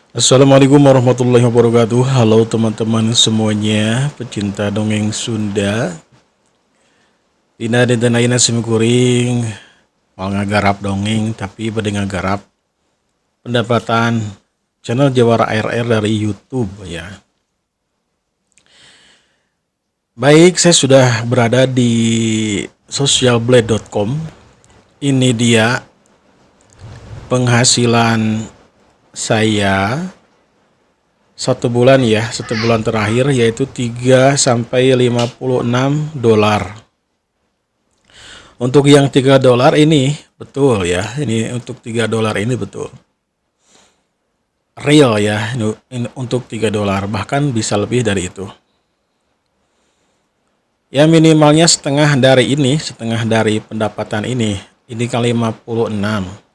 Assalamualaikum warahmatullahi wabarakatuh. Halo teman-teman semuanya, pecinta dongeng Sunda. Dina dinten ayeuna simkuring mau ngagarap dongeng tapi bade ngagarap pendapatan channel Jawara RR dari YouTube ya. Baik, saya sudah berada di socialblade.com. Ini dia penghasilan saya satu bulan ya, satu bulan terakhir yaitu 3 sampai 56 dolar. Untuk yang 3 dolar ini betul ya, ini untuk 3 dolar ini betul. Real ya, ini untuk 3 dolar, bahkan bisa lebih dari itu. Ya minimalnya setengah dari ini, setengah dari pendapatan ini kali 56.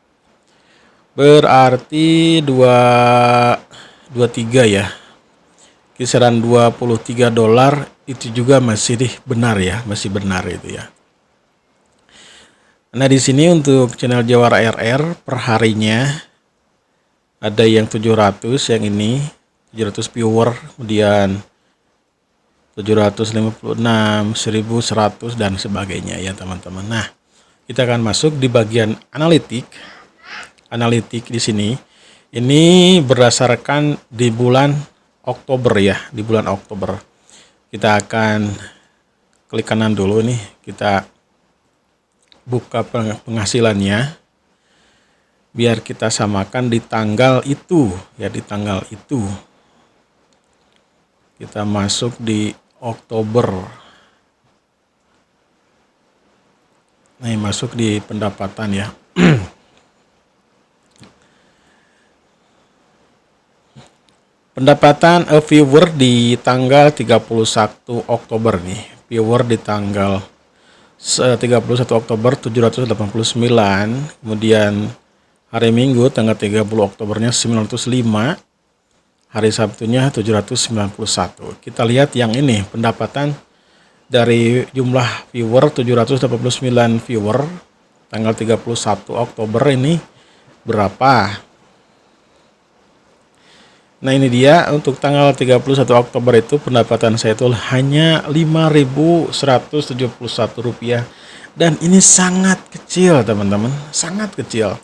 Berarti 23 ya. Kisaran 23 dolar itu juga masih benar ya, masih benar itu ya. Nah, di sini untuk channel Jawara RR perharinya ada yang 700, yang ini 700 viewer, kemudian 756, 1100 dan sebagainya ya teman-teman. Nah, kita akan masuk di bagian analitik. Analitik di sini ini berdasarkan di bulan Oktober ya, di bulan Oktober. Kita akan klik kanan dulu nih, kita buka penghasilannya biar kita samakan di tanggal itu ya, di tanggal itu. Kita masuk di Oktober. Nah, masuk di pendapatan ya. Pendapatan viewer di tanggal 31 Oktober nih. Viewer di tanggal 31 Oktober 789. Kemudian hari Minggu tanggal 30 Oktobernya 905. Hari Sabtunya 791. Kita lihat yang ini pendapatan dari jumlah viewer 789 viewer tanggal 31 Oktober ini berapa? Nah, ini dia untuk tanggal 31 Oktober itu pendapatan saya itu hanya Rp5.171 dan ini sangat kecil teman-teman, sangat kecil.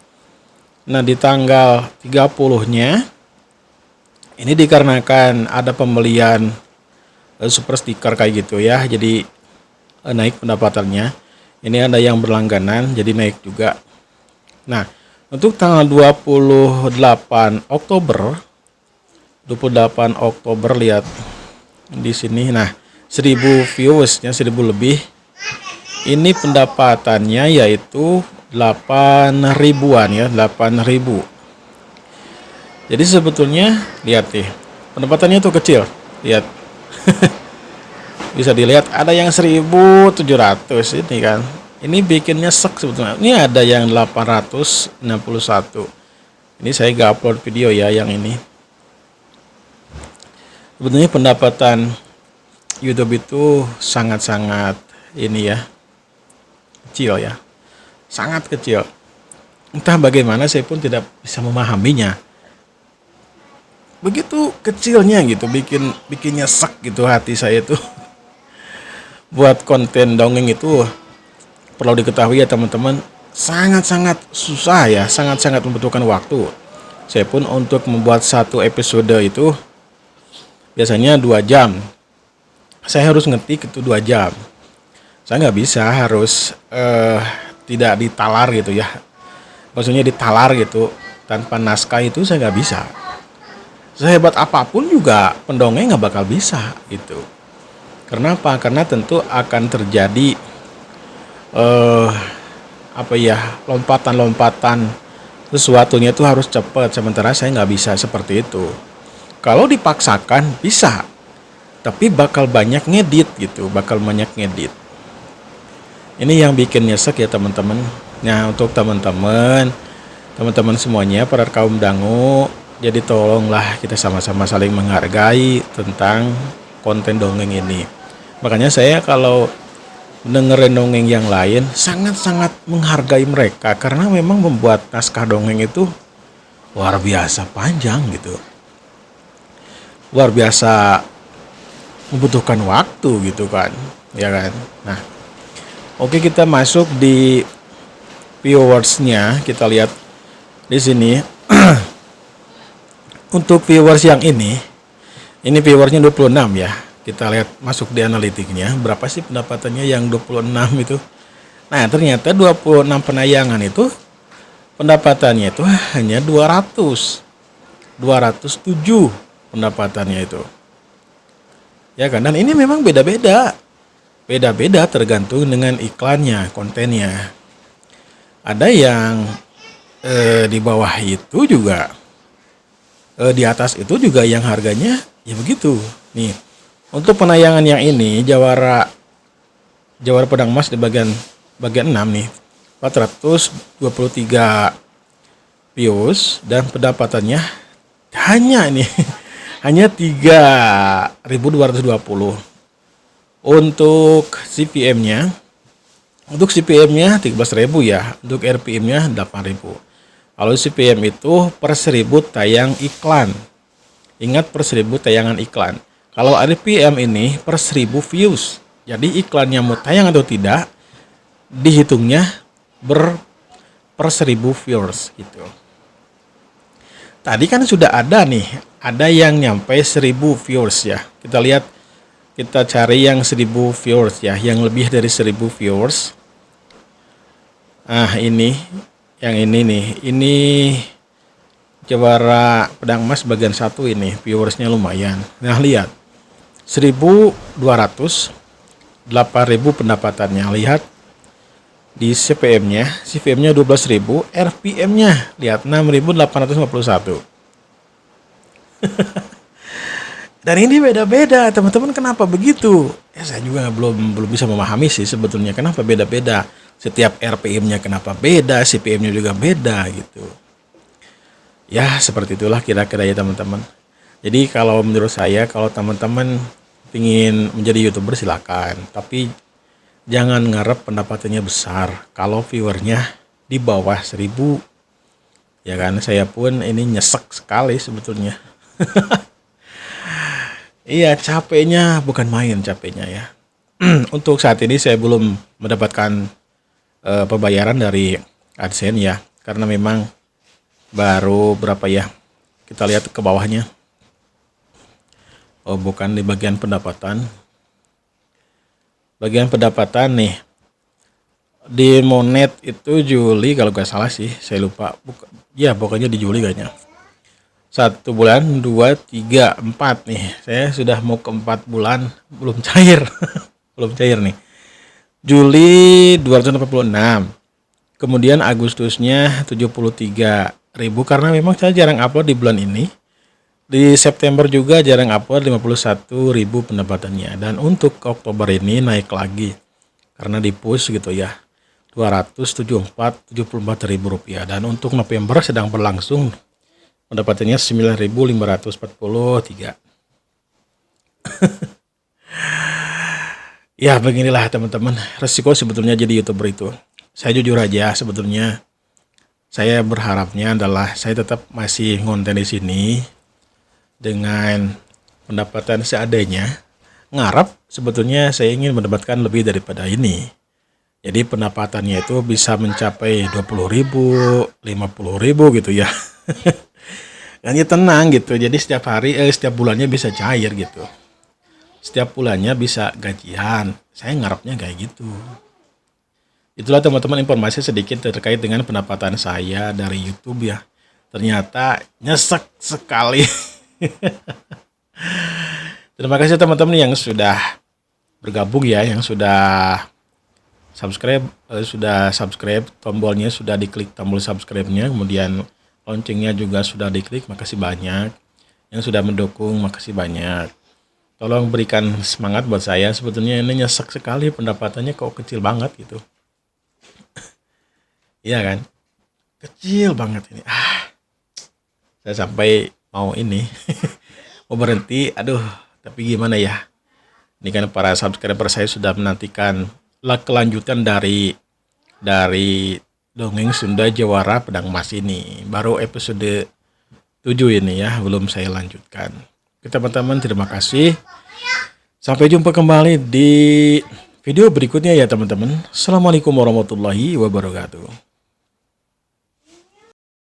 Nah, di tanggal 30-nya ini dikarenakan ada pembelian super stiker kayak gitu ya, jadi naik pendapatannya. Ini ada yang berlangganan jadi naik juga. Nah, untuk tanggal 28 Oktober lihat di sini. Nah, 1000 viewersnya 1000 lebih. Ini pendapatannya yaitu 8 ribuan ya, 8.000. Jadi sebetulnya lihat nih, pendapatannya tuh kecil. Lihat. Bisa dilihat ada yang 1.700 ini kan. Ini bikinnya sek sebetulnya. Ini ada yang 861. Ini saya gak upload video ya yang ini. Sebetulnya pendapatan YouTube itu sangat-sangat ini ya, kecil ya, sangat kecil. Entah bagaimana saya pun tidak bisa memahaminya. Begitu kecilnya gitu, bikinnya sek gitu hati saya itu. Buat konten dongeng itu perlu diketahui ya teman-teman, sangat-sangat susah ya, sangat-sangat membutuhkan waktu. Saya pun untuk membuat satu episode itu biasanya 2 jam. Saya harus ngetik itu 2 jam. Saya nggak bisa harus tidak ditalar gitu ya. Maksudnya ditalar gitu tanpa naskah itu saya nggak bisa. Sehebat apapun juga pendongeng nggak bakal bisa gitu. Karena apa? Karena tentu akan terjadi lompatan-lompatan, sesuatunya itu harus cepat. Sementara saya nggak bisa seperti itu. Kalau dipaksakan bisa, tapi bakal banyak ngedit gitu, bakal banyak ngedit. Ini yang bikin nyesek ya teman-teman. Nah, untuk teman-teman semuanya para kaum dangu, jadi tolonglah kita sama-sama saling menghargai tentang konten dongeng ini. Makanya saya kalau dengerin dongeng yang lain sangat-sangat menghargai mereka karena memang membuat naskah dongeng itu luar biasa panjang gitu. luar biasa membutuhkan waktu gitu kan, ya kan. Nah, oke, kita masuk di viewers-nya. Kita lihat di sini. Untuk viewers yang ini viewersnya 26 ya. Kita lihat masuk di analitiknya, berapa sih pendapatannya yang 26 itu. Nah, ternyata 26 penayangan itu pendapatannya itu hanya 207 pendapatannya itu. Ya kan, dan ini memang beda-beda. Beda-beda tergantung dengan iklannya, kontennya. Ada yang di bawah itu juga, di atas itu juga yang harganya ya begitu. Nih, untuk penayangan yang ini Jawara Pedang Emas di bagian 6 nih, 423 views dan pendapatannya hanya ini hanya 3.220. Untuk CPM-nya 13.000 ya, untuk RPM-nya 8.000. Kalau CPM itu per 1000 tayang iklan. Ingat, per 1000 tayangan iklan. Kalau RPM ini per 1000 views. Jadi iklannya mau tayang atau tidak dihitungnya per 1000 viewers gitu. Tadi kan sudah ada nih, ada yang nyampe 1000 viewers ya. Kita lihat, kita cari yang 1000 viewers ya, yang lebih dari 1000 viewers. Nah, yang ini nih, ini Jawara Pedang Emas bagian 1 ini, viewersnya lumayan. Nah, lihat, 1200, 8.000 pendapatannya. Lihat di CPM-nya 12.000, RPM-nya lihat 6.851. Dan ini beda-beda, teman-teman. Kenapa begitu? Saya juga belum bisa memahami sih sebetulnya kenapa beda-beda. Setiap RPM-nya kenapa beda, CPM-nya juga beda gitu. Ya, seperti itulah kira-kira ya teman-teman. Jadi kalau menurut saya, kalau teman-teman ingin menjadi YouTuber silakan, tapi jangan ngarep pendapatannya besar kalau viewernya di bawah 1000. Ya kan, saya pun ini nyesek sekali sebetulnya. Iya, capeknya bukan main capeknya ya. Untuk saat ini saya belum mendapatkan pembayaran dari AdSense ya, karena memang baru berapa ya. Kita lihat ke bawahnya. Oh, bukan di bagian pendapatan. Bagian pendapatan nih. Di Monet itu Juli kalau nggak salah sih, saya lupa. Ya, pokoknya di Juli kayaknya. 1 bulan, 2, 3, 4 nih. Saya sudah mau ke 4 bulan belum cair. Belum cair nih. Juli 246. Kemudian Agustusnya 73.000 karena memang saya jarang upload di bulan ini. Di September juga jarang upload, 51.000 pendapatannya. Dan untuk Oktober ini naik lagi karena di push gitu ya. 274.000 rupiah. Dan untuk November sedang berlangsung, pendapatannya 9.543. Ya, beginilah teman-teman, resiko sebetulnya jadi YouTuber itu. Saya jujur aja, sebetulnya saya berharapnya adalah saya tetap masih ngonten di sini dengan pendapatan seadanya. Ngarap sebetulnya saya ingin mendapatkan lebih daripada ini. Jadi pendapatannya itu bisa mencapai 20.000, 50.000 gitu ya. Dan ya tenang gitu. Jadi setiap bulannya bisa cair gitu. Setiap bulannya bisa gajian. Saya ngarepnya kayak gitu. Itulah teman-teman informasi sedikit terkait dengan pendapatan saya dari YouTube ya. Ternyata nyesek sekali. Terima kasih teman-teman yang sudah bergabung ya, yang sudah subscribe, tombolnya sudah diklik tombol subscribe-nya, kemudian loncengnya juga sudah diklik, makasih banyak. Yang sudah mendukung, makasih banyak. Tolong berikan semangat buat saya, sebetulnya ini nyesek sekali pendapatannya kok kecil banget gitu. Iya kan? Kecil banget ini. Saya sampai mau ini mau berhenti, aduh, tapi gimana ya? Ini kan para subscriber saya sudah menantikan kelanjutan dari Dongeng Sunda Jawara Pedang Emas ini. Baru episode 7 ini ya, belum saya lanjutkan. Oke teman-teman, terima kasih. Sampai jumpa kembali di video berikutnya ya teman-teman. Assalamualaikum warahmatullahi wabarakatuh.